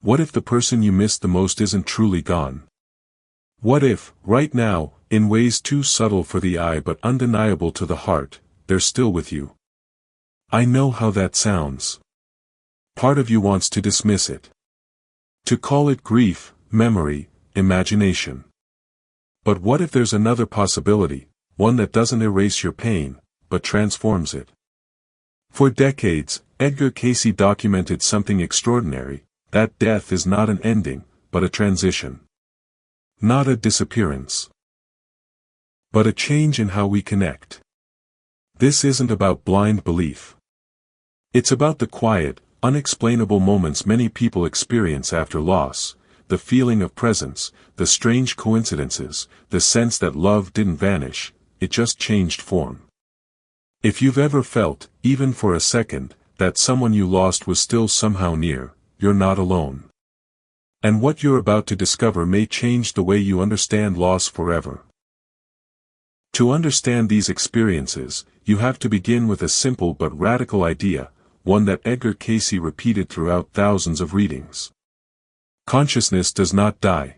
What if the person you miss the most isn't truly gone? What if, right now, in ways too subtle for the eye but undeniable to the heart, they're still with you? I know how that sounds. Part of you wants to dismiss it. To call it grief, memory, imagination. But what if there's another possibility, one that doesn't erase your pain, but transforms it? For decades, Edgar Cayce documented something extraordinary, that death is not an ending, but a transition. Not a disappearance, but a change in how we connect. This isn't about blind belief. It's about the quiet, unexplainable moments many people experience after loss, the feeling of presence, the strange coincidences, the sense that love didn't vanish, it just changed form. If you've ever felt, even for a second, that someone you lost was still somehow near, you're not alone. And what you're about to discover may change the way you understand loss forever. To understand these experiences, you have to begin with a simple but radical idea, one that Edgar Cayce repeated throughout thousands of readings. Consciousness does not die.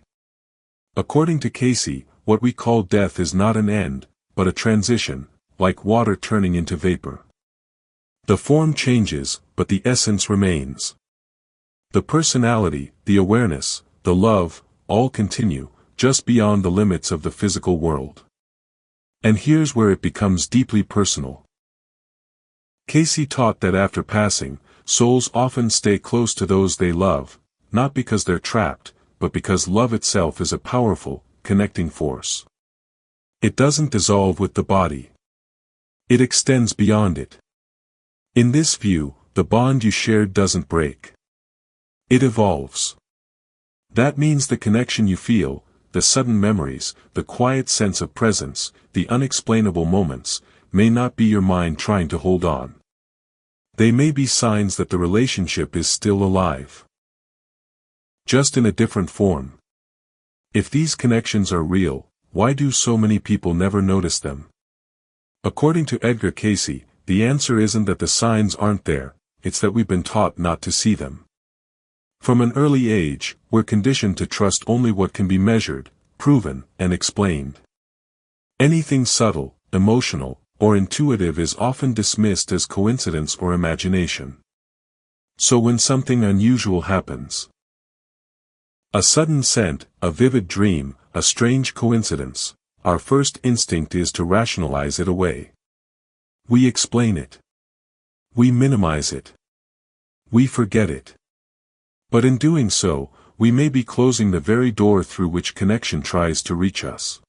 According to Cayce, what we call death is not an end, but a transition, like water turning into vapor. The form changes, but the essence remains. The personality, the awareness, the love, all continue, just beyond the limits of the physical world. And here's where it becomes deeply personal. Cayce taught that after passing, souls often stay close to those they love, not because they're trapped, but because love itself is a powerful, connecting force. It doesn't dissolve with the body. It extends beyond it. In this view, the bond you shared doesn't break. It evolves. That means the connection you feel, the sudden memories, the quiet sense of presence, the unexplainable moments, may not be your mind trying to hold on. They may be signs that the relationship is still alive. Just in a different form. If these connections are real, why do so many people never notice them? According to Edgar Cayce, the answer isn't that the signs aren't there, it's that we've been taught not to see them. From an early age, we're conditioned to trust only what can be measured, proven, and explained. Anything subtle, emotional, or intuitive is often dismissed as coincidence or imagination. So when something unusual happens, a sudden scent, a vivid dream, a strange coincidence, our first instinct is to rationalize it away. We explain it. We minimize it. We forget it. But in doing so, we may be closing the very door through which connection tries to reach us.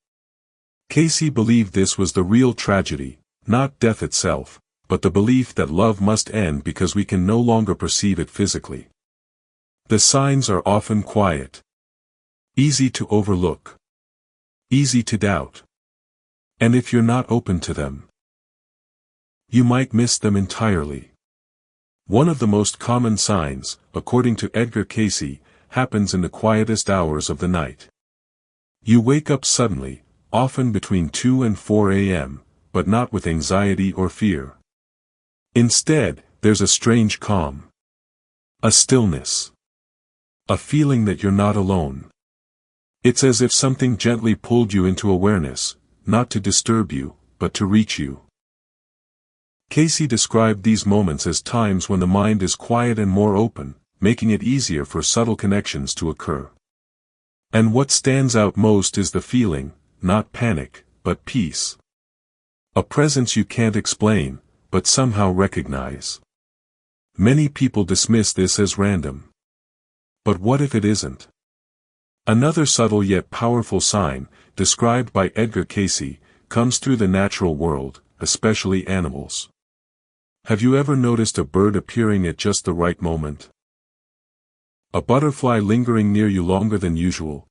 Cayce believed this was the real tragedy, not death itself, but the belief that love must end because we can no longer perceive it physically. The signs are often quiet. Easy to overlook. Easy to doubt. And if you're not open to them, you might miss them entirely. One of the most common signs, according to Edgar Cayce, happens in the quietest hours of the night. You wake up suddenly, often between 2 and 4 a.m., but not with anxiety or fear. Instead, there's a strange calm. A stillness. A feeling that you're not alone. It's as if something gently pulled you into awareness, not to disturb you, but to reach you. Cayce described these moments as times when the mind is quiet and more open, making it easier for subtle connections to occur. And what stands out most is the feeling, not panic, but peace. A presence you can't explain, but somehow recognize. Many people dismiss this as random. But what if it isn't? Another subtle yet powerful sign, described by Edgar Cayce, comes through the natural world, especially animals. Have you ever noticed a bird appearing at just the right moment? A butterfly lingering near you longer than usual?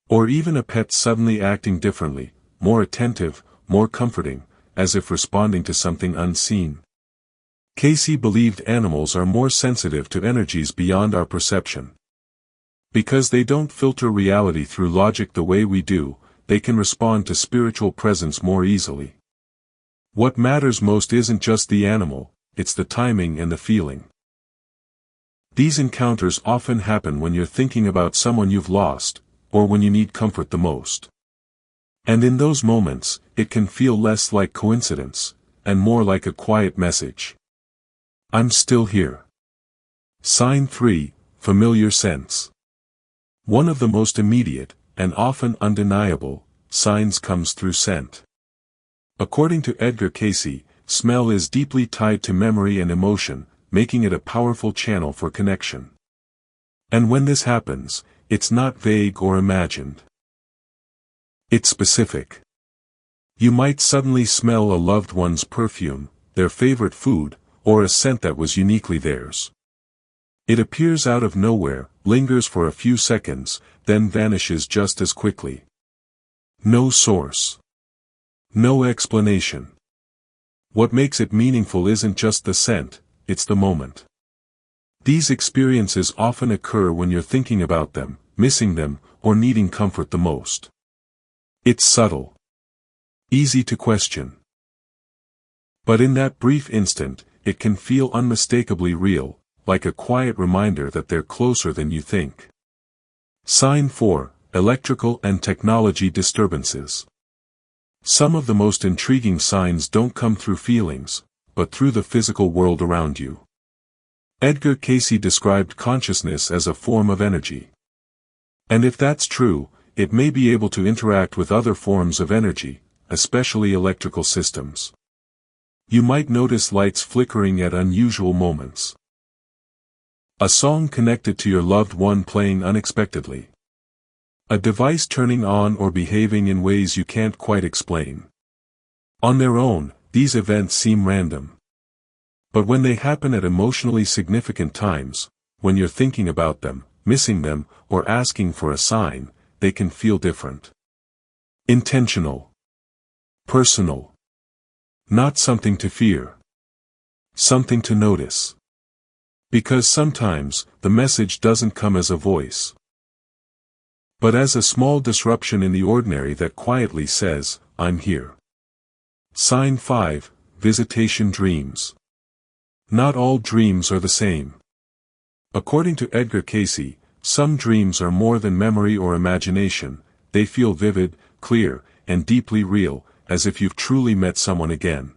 Or even a pet suddenly acting differently, more attentive, more comforting, as if responding to something unseen? Cayce believed animals are more sensitive to energies beyond our perception. Because they don't filter reality through logic the way we do, they can respond to spiritual presence more easily. What matters most isn't just the animal, it's the timing and the feeling. These encounters often happen when you're thinking about someone you've lost, or when you need comfort the most. And in those moments, it can feel less like coincidence, and more like a quiet message. I'm still here. Sign 3, familiar sense. One of the most immediate, and often undeniable, signs comes through scent. According to Edgar Cayce, smell is deeply tied to memory and emotion, making it a powerful channel for connection. And when this happens, it's not vague or imagined. It's specific. You might suddenly smell a loved one's perfume, their favorite food, or a scent that was uniquely theirs. It appears out of nowhere, lingers for a few seconds, then vanishes just as quickly. No source. No explanation. What makes it meaningful isn't just the scent, it's the moment. These experiences often occur when you're thinking about them, missing them, or needing comfort the most. It's subtle. Easy to question. But in that brief instant, it can feel unmistakably real, like a quiet reminder that they're closer than you think. Sign 4, electrical and technology disturbances. Some of the most intriguing signs don't come through feelings, but through the physical world around you. Edgar Cayce described consciousness as a form of energy. And if that's true, it may be able to interact with other forms of energy, especially electrical systems. You might notice lights flickering at unusual moments. A song connected to your loved one playing unexpectedly. A device turning on or behaving in ways you can't quite explain. On their own, these events seem random. But when they happen at emotionally significant times, when you're thinking about them, missing them, or asking for a sign, they can feel different. Intentional. Personal. Not something to fear. Something to notice. Because sometimes, the message doesn't come as a voice, but as a small disruption in the ordinary that quietly says, I'm here. Sign 5, visitation dreams. Not all dreams are the same. According to Edgar Cayce, some dreams are more than memory or imagination, they feel vivid, clear, and deeply real, as if you've truly met someone again.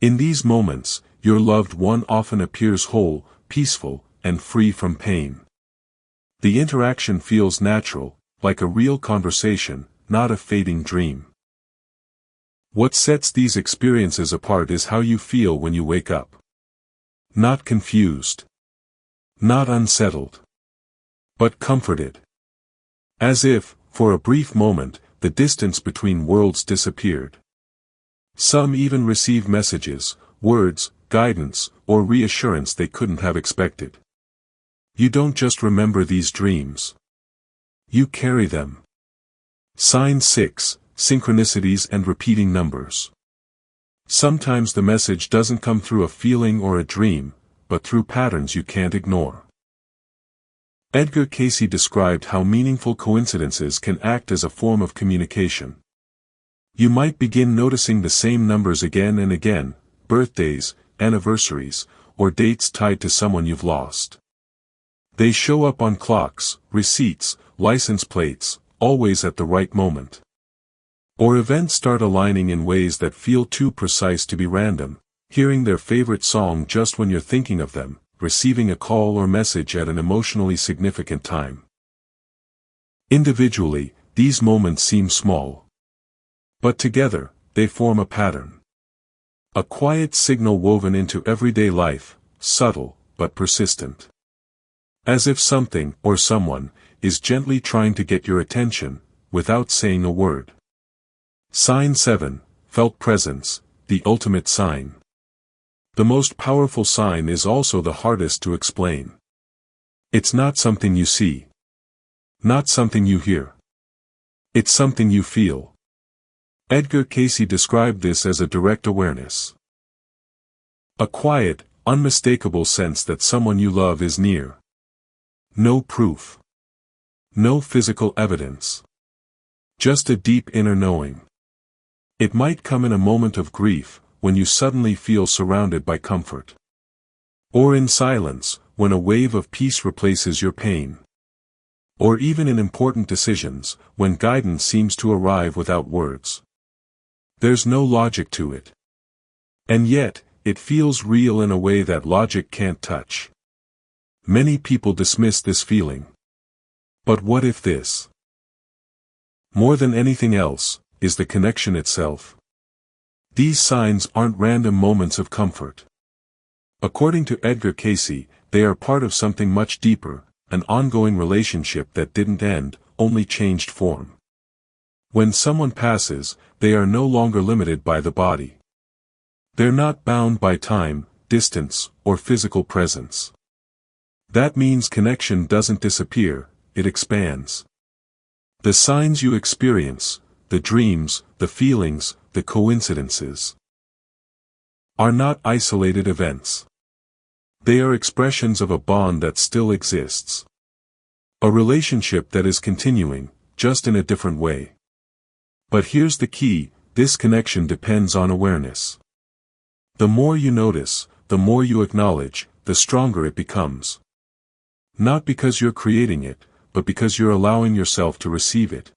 In these moments, your loved one often appears whole, peaceful, and free from pain. The interaction feels natural, like a real conversation, not a fading dream. What sets these experiences apart is how you feel when you wake up. Not confused. Not unsettled. But comforted. As if, for a brief moment, the distance between worlds disappeared. Some even receive messages, words, guidance, or reassurance they couldn't have expected. You don't just remember these dreams. You carry them. Sign 6, synchronicities and repeating numbers. Sometimes the message doesn't come through a feeling or a dream, but through patterns you can't ignore. Edgar Cayce described how meaningful coincidences can act as a form of communication. You might begin noticing the same numbers again and again, birthdays, anniversaries, or dates tied to someone you've lost. They show up on clocks, receipts, license plates, always at the right moment. Or events start aligning in ways that feel too precise to be random, hearing their favorite song just when you're thinking of them, receiving a call or message at an emotionally significant time. Individually, these moments seem small. But together, they form a pattern. A quiet signal woven into everyday life, subtle, but persistent. As if something, or someone, is gently trying to get your attention, without saying a word. Sign 7, felt presence, the ultimate sign. The most powerful sign is also the hardest to explain. It's not something you see. Not something you hear. It's something you feel. Edgar Cayce described this as a direct awareness. A quiet, unmistakable sense that someone you love is near. No proof. No physical evidence. Just a deep inner knowing. It might come in a moment of grief, when you suddenly feel surrounded by comfort. Or in silence, when a wave of peace replaces your pain. Or even in important decisions, when guidance seems to arrive without words. There's no logic to it. And yet, it feels real in a way that logic can't touch. Many people dismiss this feeling. But what if this, more than anything else, is the connection itself? These signs aren't random moments of comfort. According to Edgar Cayce, they are part of something much deeper, an ongoing relationship that didn't end, only changed form. When someone passes, they are no longer limited by the body. They're not bound by time, distance, or physical presence. That means connection doesn't disappear, it expands. The signs you experience, the dreams, the feelings, the coincidences, are not isolated events. They are expressions of a bond that still exists. A relationship that is continuing, just in a different way. But here's the key, this connection depends on awareness. The more you notice, the more you acknowledge, the stronger it becomes. Not because you're creating it, but because you're allowing yourself to receive it.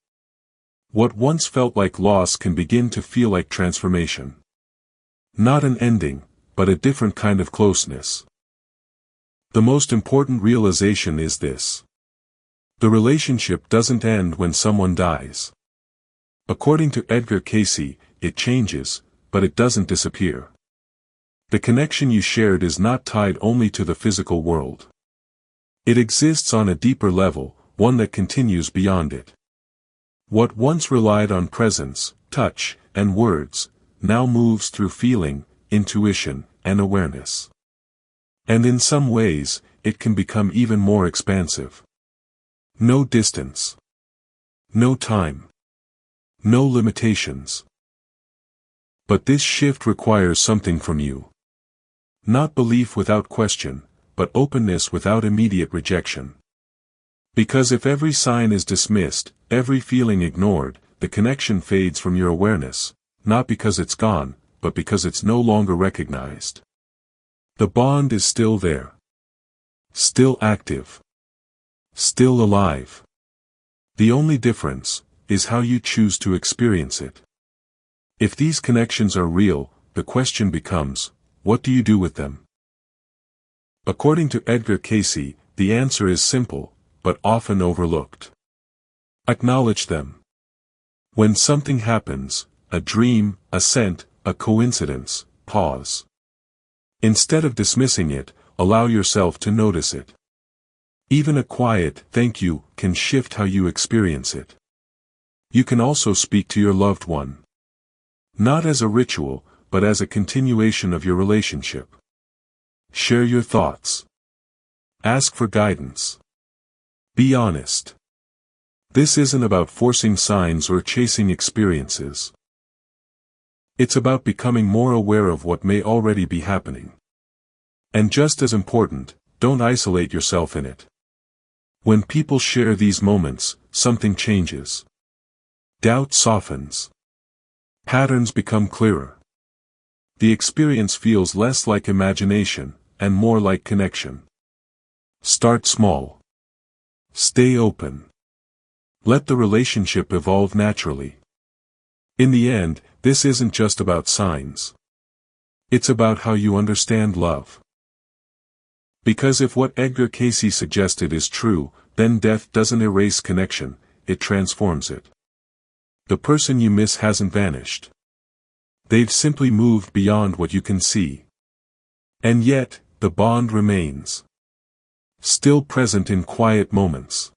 What once felt like loss can begin to feel like transformation. Not an ending, but a different kind of closeness. The most important realization is this. The relationship doesn't end when someone dies. According to Edgar Cayce, it changes, but it doesn't disappear. The connection you shared is not tied only to the physical world. It exists on a deeper level, one that continues beyond it. What once relied on presence, touch, and words, now moves through feeling, intuition, and awareness. And in some ways, it can become even more expansive. No distance. No time. No limitations. But this shift requires something from you. Not belief without question, but openness without immediate rejection. Because if every sign is dismissed, every feeling ignored, the connection fades from your awareness, not because it's gone, but because it's no longer recognized. The bond is still there. Still active. Still alive. The only difference is how you choose to experience it. If these connections are real, the question becomes, what do you do with them? According to Edgar Cayce, the answer is simple, but often overlooked. Acknowledge them. When something happens, a dream, a scent, a coincidence, pause. Instead of dismissing it, allow yourself to notice it. Even a quiet "thank you" can shift how you experience it. You can also speak to your loved one. Not as a ritual, but as a continuation of your relationship. Share your thoughts. Ask for guidance. Be honest. This isn't about forcing signs or chasing experiences. It's about becoming more aware of what may already be happening. And just as important, don't isolate yourself in it. When people share these moments, something changes. Doubt softens. Patterns become clearer. The experience feels less like imagination, and more like connection. Start small. Stay open. Let the relationship evolve naturally. In the end, this isn't just about signs. It's about how you understand love. Because if what Edgar Cayce suggested is true, then death doesn't erase connection, it transforms it. The person you miss hasn't vanished. They've simply moved beyond what you can see. And yet, the bond remains. Still present in quiet moments.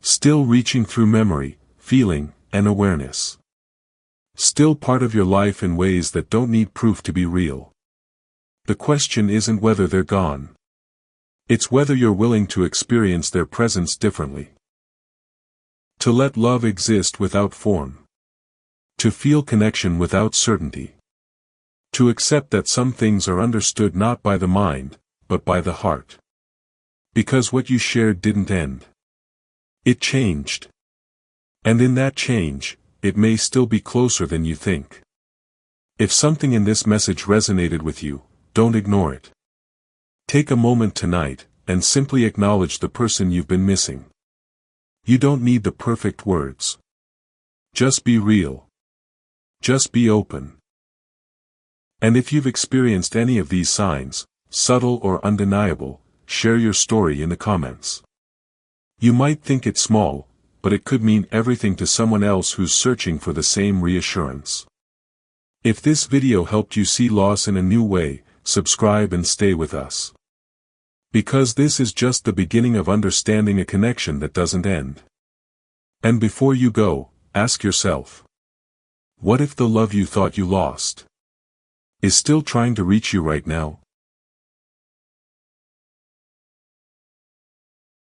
Still reaching through memory, feeling, and awareness. Still part of your life in ways that don't need proof to be real. The question isn't whether they're gone. It's whether you're willing to experience their presence differently. To let love exist without form. To feel connection without certainty. To accept that some things are understood not by the mind, but by the heart. Because what you shared didn't end. It changed. And in that change, it may still be closer than you think. If something in this message resonated with you, don't ignore it. Take a moment tonight, and simply acknowledge the person you've been missing. You don't need the perfect words. Just be real. Just be open. And if you've experienced any of these signs, subtle or undeniable, share your story in the comments. You might think it's small, but it could mean everything to someone else who's searching for the same reassurance. If this video helped you see loss in a new way, subscribe and stay with us. Because this is just the beginning of understanding a connection that doesn't end. And before you go, ask yourself, what if the love you thought you lost is still trying to reach you right now?